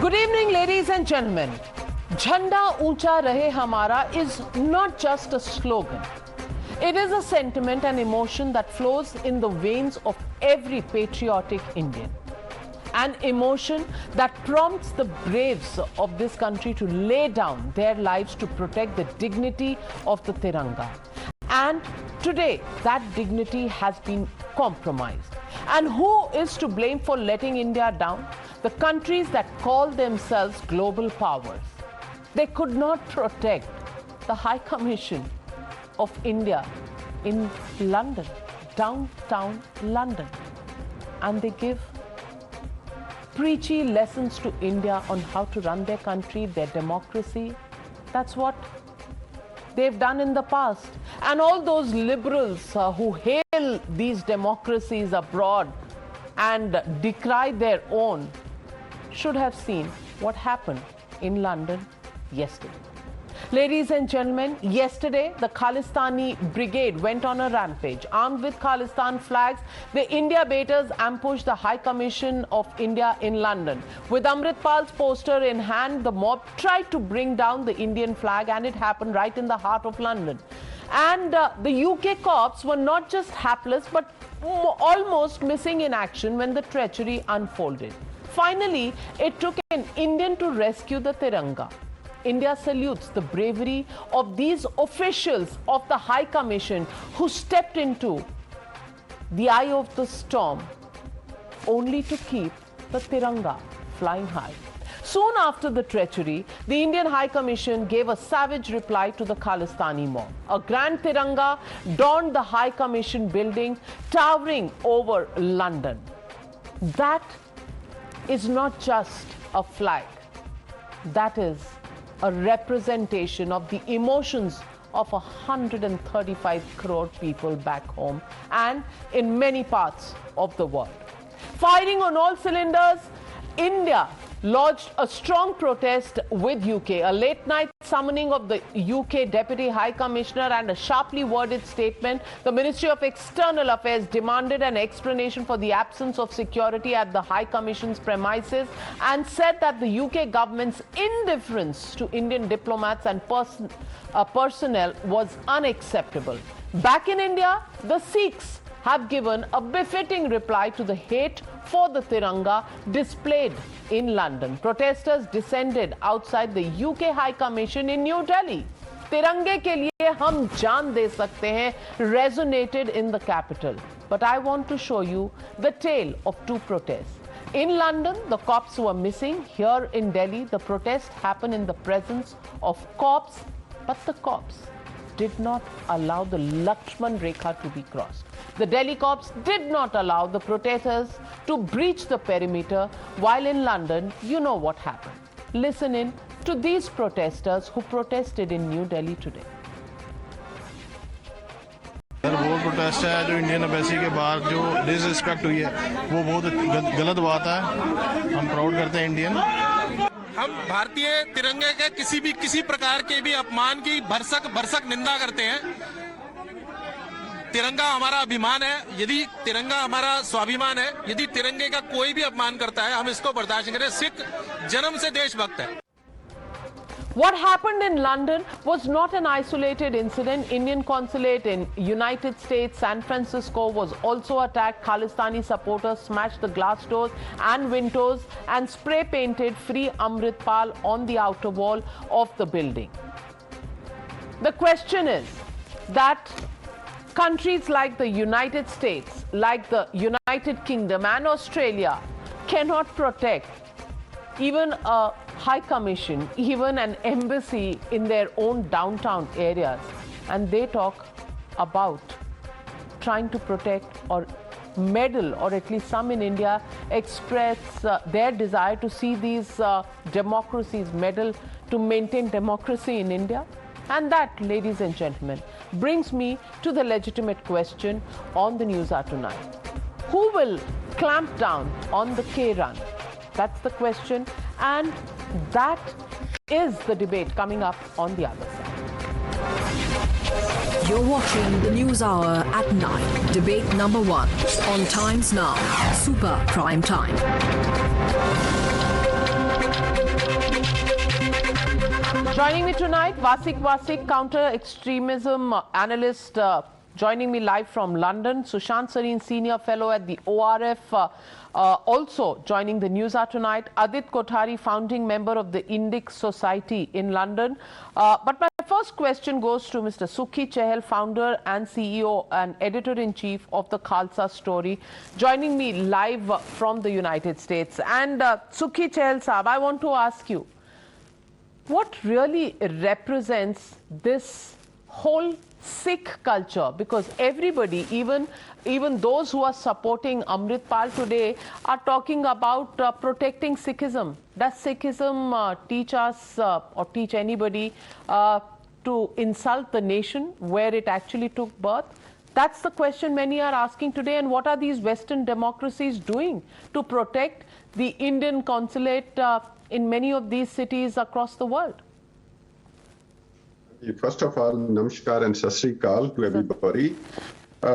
Good evening, ladies and gentlemen. Jhanda Uncha Rahe Hamara is not just a slogan. It is a sentiment and emotion that flows in the veins of every patriotic Indian. An emotion that prompts the braves of this country to lay down their lives to protect the dignity of the Tiranga. And today, that dignity has been compromised. And who is to blame for letting India down? The countries that call themselves global powers. They could not protect the High Commission of India in London, downtown London. And they give preachy lessons to India on how to run their country, their democracy. That's what they've done in the past. And all those liberals who hail these democracies abroad and decry their own should have seen what happened in London yesterday. Ladies and gentlemen, yesterday the Khalistani brigade went on a rampage. Armed with Khalistan flags, the India baiters ambushed the High Commission of India in London. With Amritpal's poster in hand, the mob tried to bring down the Indian flag, and it happened right in the heart of London. And the UK cops were not just hapless but almost missing in action when the treachery unfolded. Finally, it took an Indian to rescue the Tiranga. India salutes the bravery of these officials of the High Commission who stepped into the eye of the storm only to keep the Tiranga flying high. Soon after the treachery, the Indian High Commission gave a savage reply to the Khalistani mob. A grand Tiranga adorned the High Commission building, towering over London. That is not just a flag. That is a representation of the emotions of 135 crore people back home and in many parts of the world. Firing on all cylinders, India lodged a strong protest with UK, a late-night summoning of the UK Deputy High Commissioner and a sharply worded statement. The Ministry of External Affairs demanded an explanation for the absence of security at the High Commission's premises and said that the UK government's indifference to Indian diplomats and personnel was unacceptable. Back in India, the Sikhs have given a befitting reply to the hate for the Tiranga displayed in London. Protesters descended outside the UK High Commission in New Delhi. Tirange ke liye hum jaan de sakte hain resonated in the capital. But I want to show you the tale of two protests. In London, the cops were missing. Here in Delhi, the protest happened in the presence of cops, but the cops did not allow the Lakshman Rekha to be crossed. The Delhi cops did not allow the protesters to breach the perimeter, while in London, you know what happened. Listen in to these protesters who protested in New Delhi today. वो protest है जो Indian embassy के बाहर जो disrespect हुई है वो बहुत गलत बात है। हम प्राउड करते हैं इंडियन। हम भारतीय तिरंगे के किसी प्रकार के भी अपमान की भरसक निंदा करते हैं। तिरंगा हमारा अभिमान है, यदि तिरंगा हमारा स्वाभिमान है, यदि तिरंगे का कोई भी अपमान करता है हम इसको बर्दाश्त नहीं करें। सिख जन्म से देशभक्त है। What happened in London was not an isolated incident. Indian consulate in United States, San Francisco was also attacked. Khalistani supporters smashed the glass doors and windows and spray painted Free Amritpal on the outer wall of the building. The question is that countries like the United States, like the United Kingdom and Australia cannot protect even a High Commission, even an embassy in their own downtown areas, and they talk about trying to protect or meddle, or at least some in India express their desire to see these democracies meddle to maintain democracy in India. And that, ladies and gentlemen, brings me to the legitimate question on the Newshour tonight. Who will clamp down on the K-run? That's the question, and that is the debate coming up on the other side. You're watching the News Hour at 9, debate number 1 on Times Now, Super Prime Time. Joining me tonight, Wasiq, counter-extremism analyst, joining me live from London. Sushant Sareen, senior fellow at the ORF, also joining the Newshour tonight. Adit Kothari, founding member of the Indic Society in London. But my first question goes to Mr. Sukhi Chahal, founder and CEO and editor-in-chief of the Khalsa Story, joining me live from the United States. And Sukhi Chahal Saab, I want to ask you, what really represents this whole Sikh culture? Because everybody, even those who are supporting Amritpal today, are talking about protecting Sikhism. Does Sikhism teach us or teach anybody to insult the nation where it actually took birth? That's the question many are asking today. And what are these Western democracies doing to protect the Indian consulate in many of these cities across the world? First of all, namaskar and sat sri akal to everybody.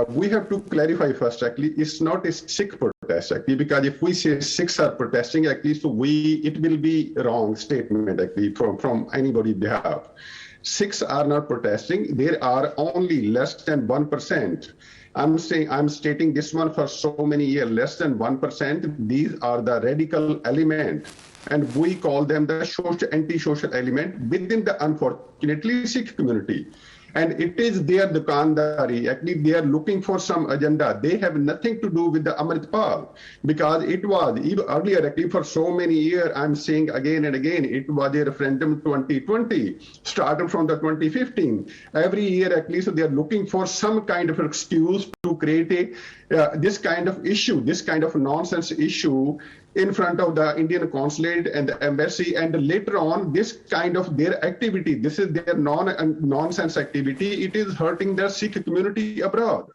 We have to clarify first, actually, it's not a Sikh protest, actually, because if we say Sikhs are protesting, actually, so it will be wrong statement, actually, from anybody's behalf. Sikhs are not protesting. There are only less than 1%. I'm stating this one for so many years, less than 1%. These are the radical element, and we call them the anti-social element within the, unfortunately, Sikh community. And it is their dukandari. Actually, they are looking for some agenda. They have nothing to do with the Amritpal, because it was even earlier, actually, for so many years, I'm saying again and again, it was a referendum 2020, started from the 2015. Every year, at least, they are looking for some kind of excuse to create this kind of issue, this kind of nonsense issue in front of the Indian consulate and the embassy, and later on, this kind of their activity, this is their nonsense activity, it is hurting the Sikh community abroad.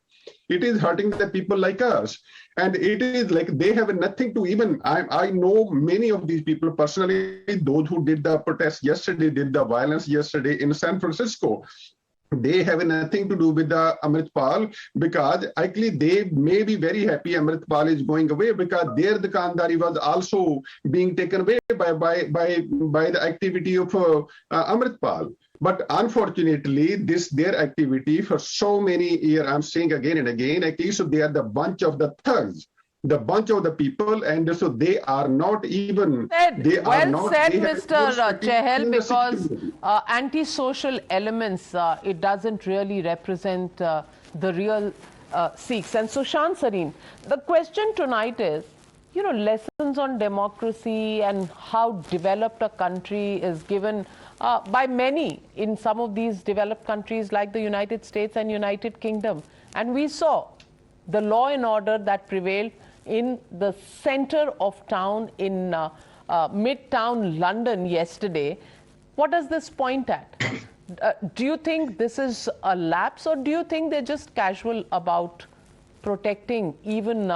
It is hurting the people like us. And it is like they have nothing to even, I know many of these people personally, those who did the protest yesterday, did the violence yesterday in San Francisco. They have nothing to do with the Amritpal, because actually they may be very happy Amritpal is going away, because their dukandari was also being taken away by the activity of Amritpal. But unfortunately, their activity for so many years, I'm saying again and again, actually, so they are the bunch of the thugs, the bunch of the people, and so they are not even. Well said, Mr. Chahal, because anti-social elements, it doesn't really represent the real Sikhs. And Sushant Sareen, the question tonight is, you know, lessons on democracy and how developed a country is given by many in some of these developed countries like the United States and United Kingdom. And we saw the law and order that prevailed in the center of town in Midtown London yesterday. What does this point at? Do you think this is a lapse, or do you think they're just casual about protecting even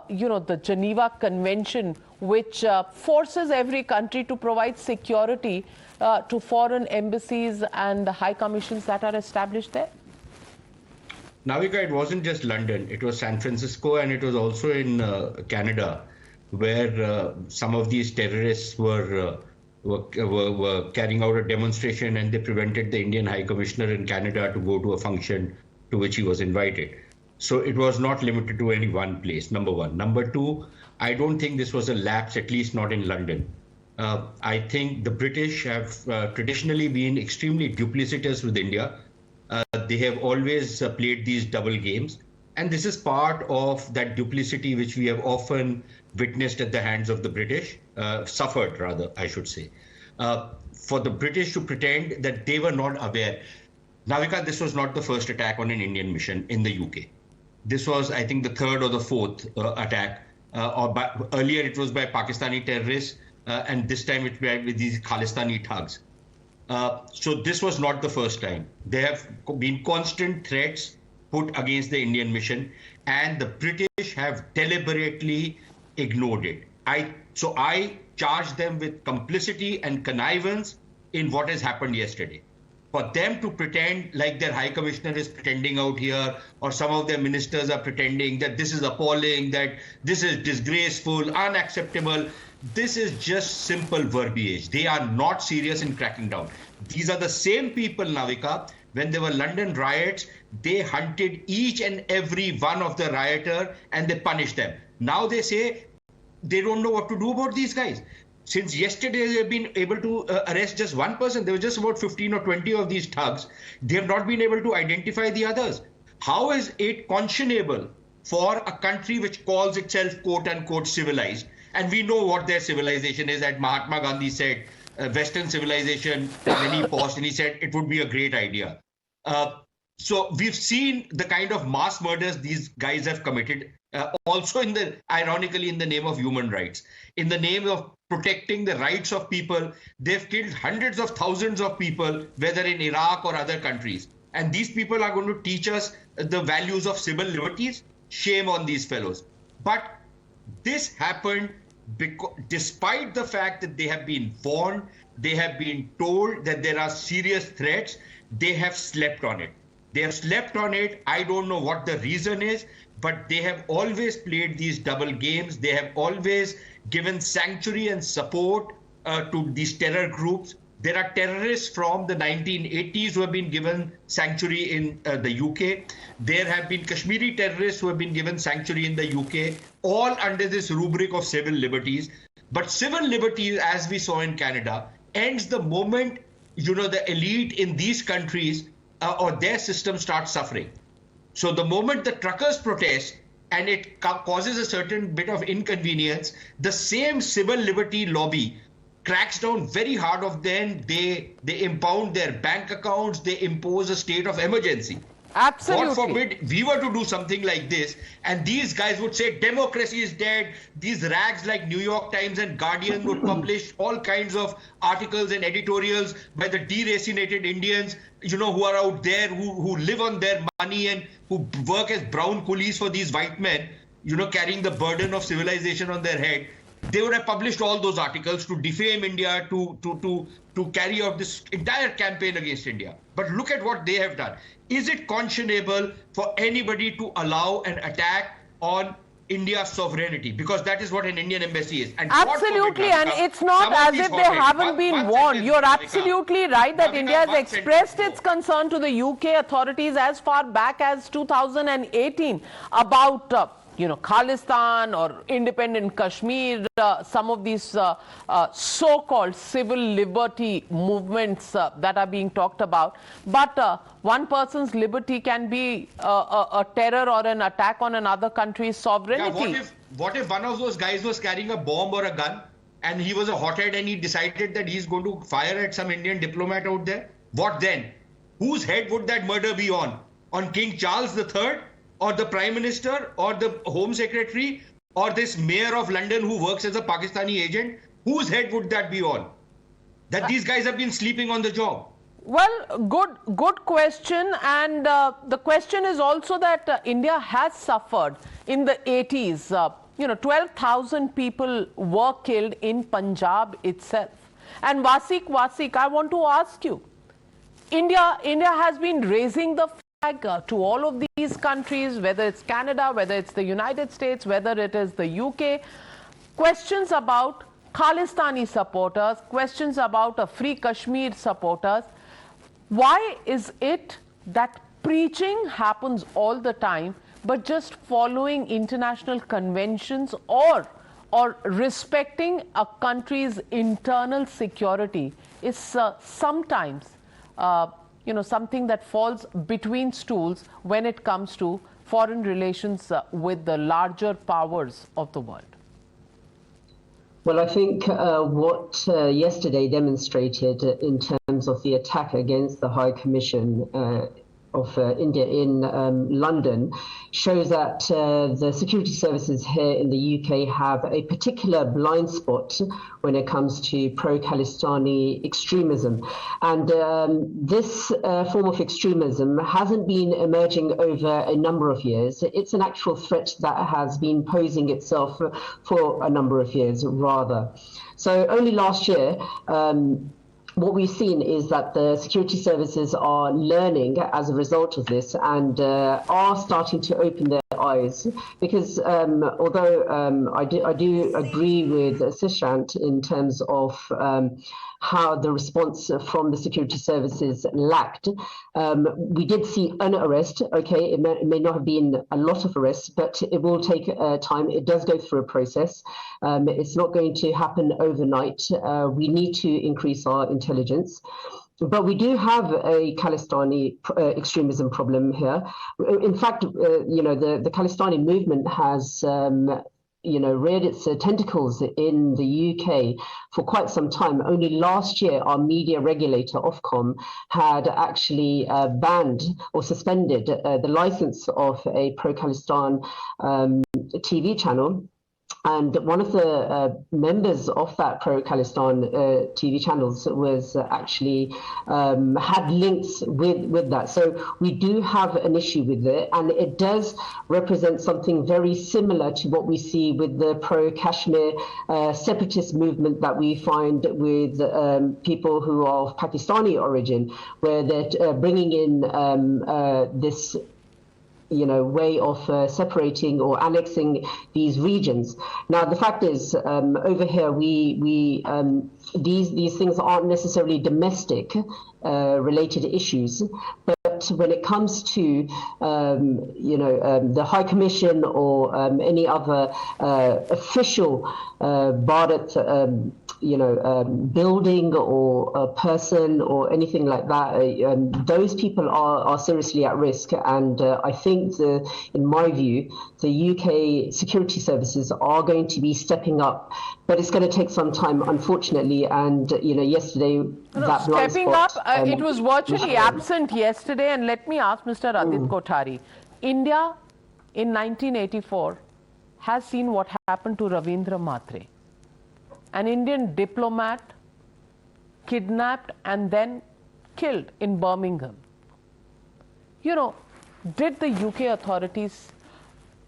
you know, the Geneva Convention, which forces every country to provide security to foreign embassies and high commissions that are established there? Navika, it wasn't just London. It was San Francisco, and it was also in Canada, where some of these terrorists were carrying out a demonstration, and they prevented the Indian High Commissioner in Canada to go to a function to which he was invited. So it was not limited to any one place, number one. Number two, I don't think this was a lapse, at least not in London. I think the British have traditionally been extremely duplicitous with India. They have always played these double games. And this is part of that duplicity which we have often witnessed at the hands of the British, suffered rather, I should say. For the British to pretend that they were not aware. Navika, this was not the first attack on an Indian mission in the UK. This was, I think, the third or the fourth attack. Earlier it was by Pakistani terrorists, and this time it was with these Khalistani thugs. So this was not the first time. There have been constant threats put against the Indian mission, and the British have deliberately ignored it. So I charge them with complicity and connivance in what has happened yesterday. For them to pretend like their High Commissioner is pretending out here, or some of their ministers are pretending that this is appalling, that this is disgraceful, unacceptable, This is just simple verbiage. They are not serious in cracking down. These are the same people, Navika. When there were London riots, they hunted each and every one of the rioter and they punished them. Now they say they don't know what to do about these guys. Since yesterday, they've been able to arrest just one person. There were just about 15 or 20 of these thugs. They have not been able to identify the others. How is it conscionable for a country which calls itself, quote unquote, civilized? And we know what their civilization is. That Mahatma Gandhi said, Western civilization, when he paused and he said it would be a great idea. So we've seen the kind of mass murders these guys have committed, also ironically in the name of human rights, in the name of protecting the rights of people. They've killed hundreds of thousands of people, whether in Iraq or other countries. And these people are going to teach us the values of civil liberties. Shame on these fellows. But this happened despite the fact that they have been warned, they have been told that there are serious threats, they have slept on it. They have slept on it. I don't know what the reason is, but they have always played these double games. They have always given sanctuary and support to these terror groups. There are terrorists from the 1980s who have been given sanctuary in the UK. There have been Kashmiri terrorists who have been given sanctuary in the UK, all under this rubric of civil liberties. But civil liberties, as we saw in Canada, ends the moment, the elite in these countries or their system starts suffering. So the moment the truckers protest and it causes a certain bit of inconvenience, the same civil liberty lobby cracks down very hard of them. They impound their bank accounts. They impose a state of emergency. Absolutely. God forbid we were to do something like this, and these guys would say democracy is dead. These rags like New York Times and Guardian would publish all kinds of articles and editorials by the deracinated Indians, who are out there, who live on their money and who work as brown coolies for these white men, carrying the burden of civilization on their head. They would have published all those articles to defame India, to carry out this entire campaign against India. But look at what they have done. Is it conscionable for anybody to allow an attack on India's sovereignty? Because that is what an Indian embassy is. And absolutely, and it's not as if they haven't been warned. You're absolutely right that India has expressed its concern to the UK authorities as far back as 2018 about Khalistan or independent Kashmir, some of these so-called civil liberty movements that are being talked about. But one person's liberty can be a terror or an attack on another country's sovereignty. Yeah, what if one of those guys was carrying a bomb or a gun and he was a hothead and he decided that he's going to fire at some Indian diplomat out there? What then? Whose head would that murder be on? On King Charles III? Or the Prime Minister, or the Home Secretary, or this Mayor of London who works as a Pakistani agent? Whose head would that be on? That these guys have been sleeping on the job. Well, good question. And the question is also that India has suffered in the 80s. 12,000 people were killed in Punjab itself. And Wasiq, I want to ask you, India has been raising the to all of these countries, whether it's Canada, whether it's the United States, whether it is the UK, questions about Khalistani supporters, questions about a free Kashmir supporters. Why is it that preaching happens all the time, but just following international conventions or respecting a country's internal security is sometimes something that falls between stools when it comes to foreign relations with the larger powers of the world? Well, I think what yesterday demonstrated in terms of the attack against the High Commission of India in London shows that the security services here in the UK have a particular blind spot when it comes to pro-Khalistani extremism. And this form of extremism hasn't been emerging over a number of years. It's an actual threat that has been posing itself for a number of years, rather. So only last year, what we've seen is that the security services are learning as a result of this and are starting to open their eyes. Because although I do agree with Sishant in terms of how the response from the security services lacked, we did see an arrest. Okay, it may not have been a lot of arrests, but it will take time. It does go through a process. It's not going to happen overnight. We need to increase our intelligence. But we do have a Khalistani extremism problem here. In fact, the Khalistani movement has reared its tentacles in the UK for quite some time. Only last year, our media regulator, Ofcom, had actually banned or suspended the license of a pro-Khalistan TV channel. And one of the members of that pro-Khalistan TV channels was actually had links with that. So we do have an issue with it, and it does represent something very similar to what we see with the pro-Kashmir separatist movement that we find with people who are of Pakistani origin, where they're bringing in this way of separating or annexing these regions. Now, the fact is, over here, these things aren't necessarily domestic related issues, but when it comes to the High Commission or any other official Bharat building or a person or anything like that, those people are seriously at risk. And I think, in my view, the UK security services are going to be stepping up, but it's going to take some time, unfortunately. And yesterday, that stepping up, it was virtually absent yesterday. And let me ask Mr. Adit Kothari, India in 1984 has seen what happened to Ravindra Mhatre, an Indian diplomat kidnapped and then killed in Birmingham. Did the UK authorities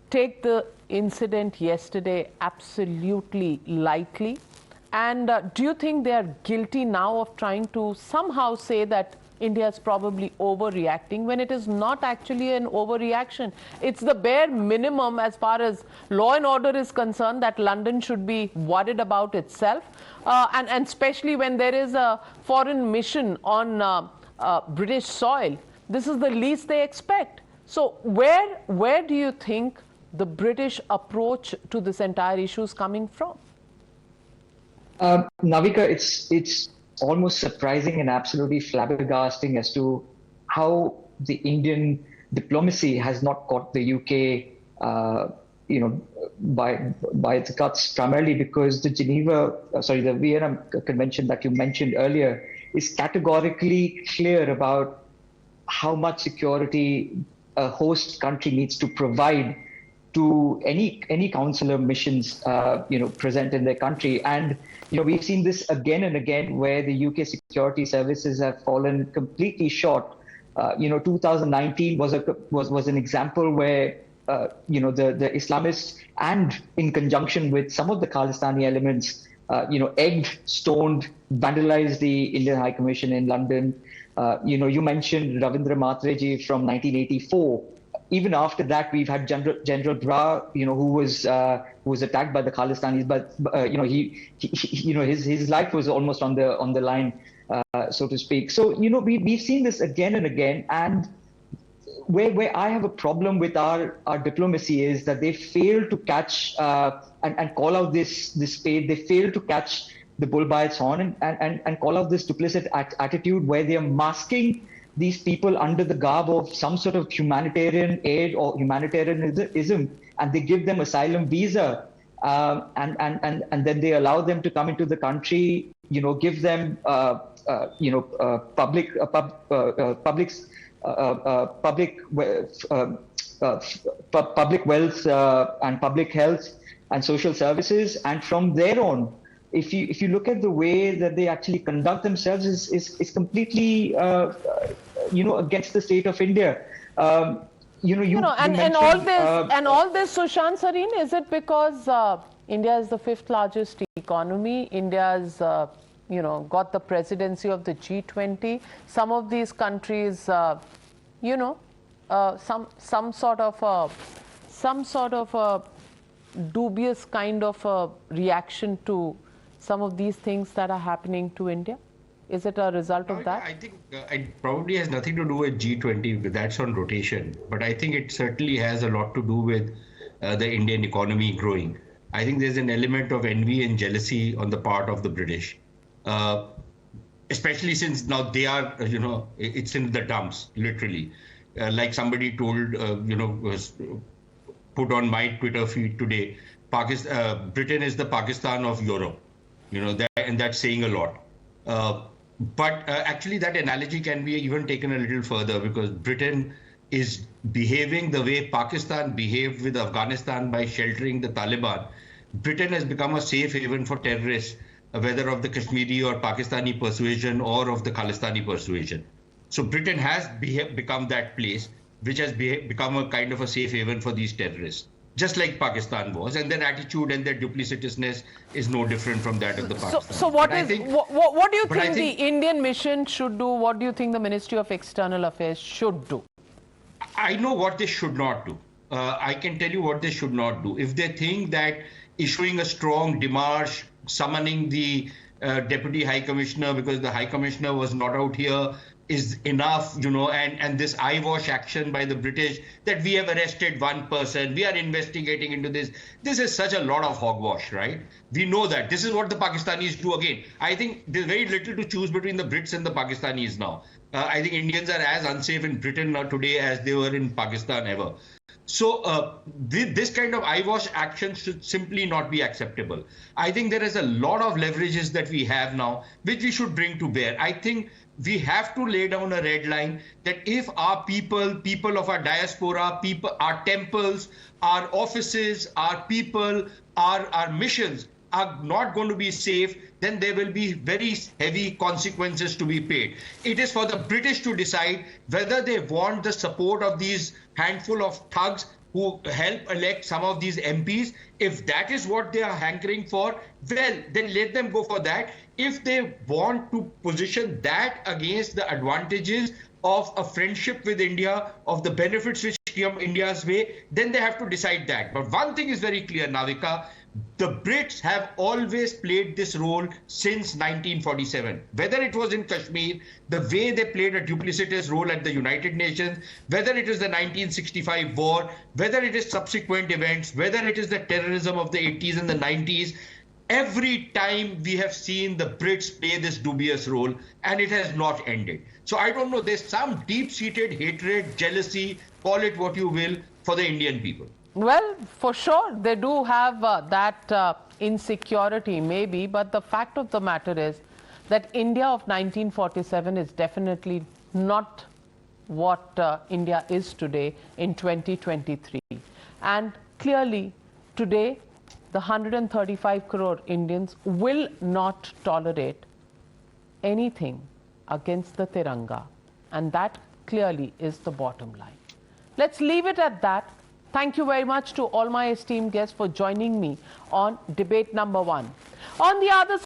take the incident yesterday absolutely lightly? And do you think they are guilty now of trying to somehow say that India is probably overreacting when it is not actually an overreaction? It's the bare minimum as far as law and order is concerned that London should be worried about itself. And especially when there is a foreign mission on British soil, this is the least they expect. So where do you think the British approach to this entire issue is coming from? Navika, it's almost surprising and absolutely flabbergasting as to how the Indian diplomacy has not caught the UK, by its guts, primarily because the the Vienna Convention that you mentioned earlier is categorically clear about how much security a host country needs to provide to any consular missions, present in their country. And, we've seen this again and again where the UK security services have fallen completely short. 2019 was an example where, the Islamists, and in conjunction with some of the Khalistani elements, egged, stoned, vandalized the Indian High Commission in London. You mentioned Ravindra Mhatre ji from 1984. Even after that, we've had General Bra, who was attacked by the Khalistanis, but his life was almost on the line, so to speak. So we've seen this again and again, and where I have a problem with our diplomacy is that they fail to catch and call out this spade. They fail to catch the bull by its horn and call out this duplicit attitude where they are masking these people under the garb of some sort of humanitarian aid or humanitarianism, and they give them asylum visa, and then they allow them to come into the country, give them public wealth and public health and social services, and from there on, if you look at the way that they actually conduct themselves, is completely against the state of India. And all this, Sushant Sareen, is it because India is the 5th largest economy? India's got the presidency of the G20. Some of these countries, some sort of a dubious kind of a reaction to some of these things that are happening to India? Is it a result of that? I think it probably has nothing to do with G20, because that's on rotation. But I think it certainly has a lot to do with the Indian economy growing. I think there's an element of envy and jealousy on the part of the British, especially since now they are, it's in the dumps, literally. Like somebody told, was put on my Twitter feed today, Britain is the Pakistan of Europe, and that's saying a lot. But actually that analogy can be even taken a little further, because Britain is behaving the way Pakistan behaved with Afghanistan by sheltering the Taliban. Britain has become a safe haven for terrorists, whether of the Kashmiri or Pakistani persuasion or of the Khalistani persuasion. So Britain has become that place which has become a kind of a safe haven for these terrorists, just like Pakistan was, and their attitude and their duplicitousness is no different from that of the Pakistan. So what do you think the Indian mission should do? What do you think the Ministry of External Affairs should do? I know what they should not do. I can tell you what they should not do. If they think that issuing a strong démarche, summoning the Deputy High Commissioner because the High Commissioner was not out here is enough, and this eyewash action by the British that we have arrested one person, we are investigating into this. This is such a lot of hogwash, right? We know that. This is what the Pakistanis do again. I think there's very little to choose between the Brits and the Pakistanis now. I think Indians are as unsafe in Britain now today as they were in Pakistan ever. So this kind of eyewash action should simply not be acceptable. I think there is a lot of leverages that we have now, which we should bring to bear. I think we have to lay down a red line that if our people of our diaspora, our temples, our offices, our people, our missions are not going to be safe, then there will be very heavy consequences to be paid. It is for the British to decide whether they want the support of these handful of thugs who help elect some of these MPs. If that is what they are hankering for, well, then let them go for that. If they want to position that against the advantages of a friendship with India, of the benefits which come India's way, then they have to decide that. But one thing is very clear, Navika, the Brits have always played this role since 1947. Whether it was in Kashmir, the way they played a duplicitous role at the United Nations, whether it is the 1965 war, whether it is subsequent events, whether it is the terrorism of the 80s and the 90s, every time we have seen the Brits play this dubious role, and it has not ended. So I don't know, there's some deep-seated hatred, jealousy, call it what you will, for the Indian people. Well, for sure, they do have that insecurity, maybe, but the fact of the matter is that India of 1947 is definitely not what India is today in 2023. And clearly, today, the 135 crore Indians will not tolerate anything against the Tiranga. And that clearly is the bottom line. Let's leave it at that. Thank you very much to all my esteemed guests for joining me on debate number 1. On the other